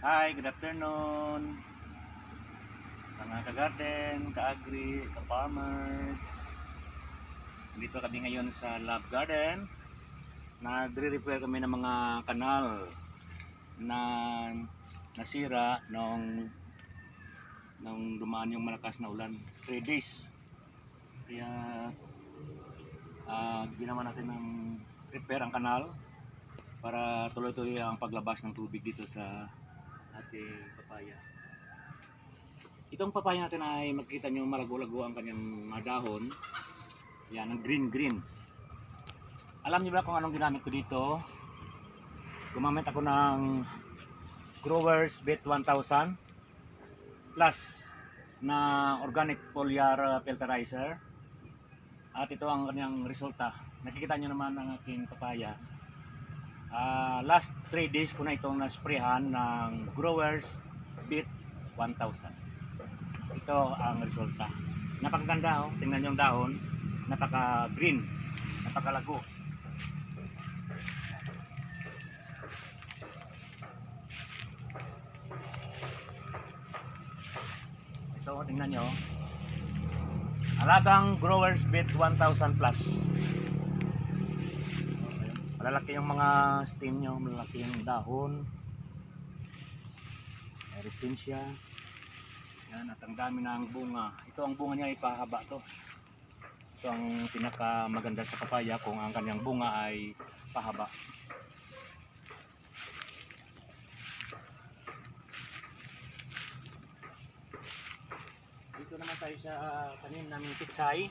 Hi, good afternoon mga ka-garden, ka-agri, ka-farmers. Dito kami ngayon sa Love Garden. Nagre-repair kami ng mga kanal na nasira nung dumaan yung malakas na ulan. 3 days. Kaya ginawa natin ng repair ang kanal para tuloy-tuloy ang paglabas ng tubig dito sa ating papaya. Itong papaya natin ay makikita nyo malago-lago ang kanyang dahon. Yan, ang green. Alam niyo ba kung anong ginamit ko dito? Gumamit ako ng Growers Bet 1000 plus na organic foliar filterizer. At ito ang kanyang resulta. Nakikita nyo naman ang aking papaya. Last 3 days ko na itong nasprehan ng Growers Bet 1000. Ito ang resulta. Napakaganda, oh. Tingnan nyo yung dahon. Napaka-green. Napakalago. Ito, tingnan nyo. Alagang Growers Bet 1000 plus. Malalaki yung mga stem nyo. Malalaki yung dahon. May resistensya. Yan, at ang dami ng bunga. Ito ang bunga niya ay pahaba to. Ito ang pinaka maganda sa papaya kung ang kanyang bunga ay pahaba. Dito naman tayo sa tanim naming pitsay.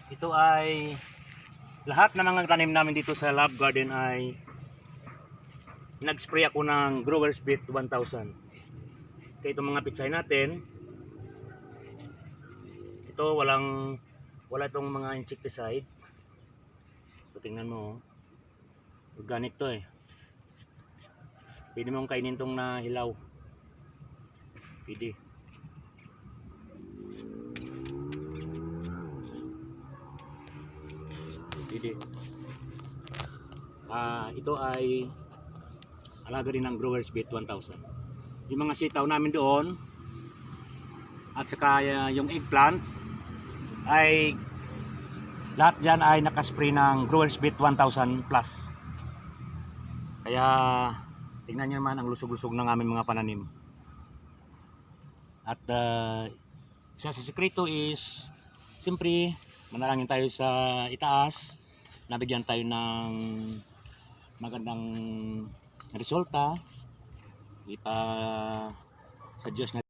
Ito ay lahat ng mga tanim namin dito sa Love Garden ay nag-spray ako ng Growers Bet 1000. Kaya itong mga pitsay natin, ito wala itong mga insecticide. So, tingnan mo, organic to eh. Pwede mong kainin itong na hilaw. Pwede. Ito ay alaga rin ng Growers Bet 1000. Yung mga sitaw namin doon at saka yung eggplant ay lahat dyan ay nakaspray ng Growers Bet 1000 plus. Kaya tingnan nyo naman ang lusog-lusog ng aming mga pananim. At isa sa sekreto is siyempre manalangin tayo sa itaas, nabigyan tayo ng magandang resulta. Sa Diyos na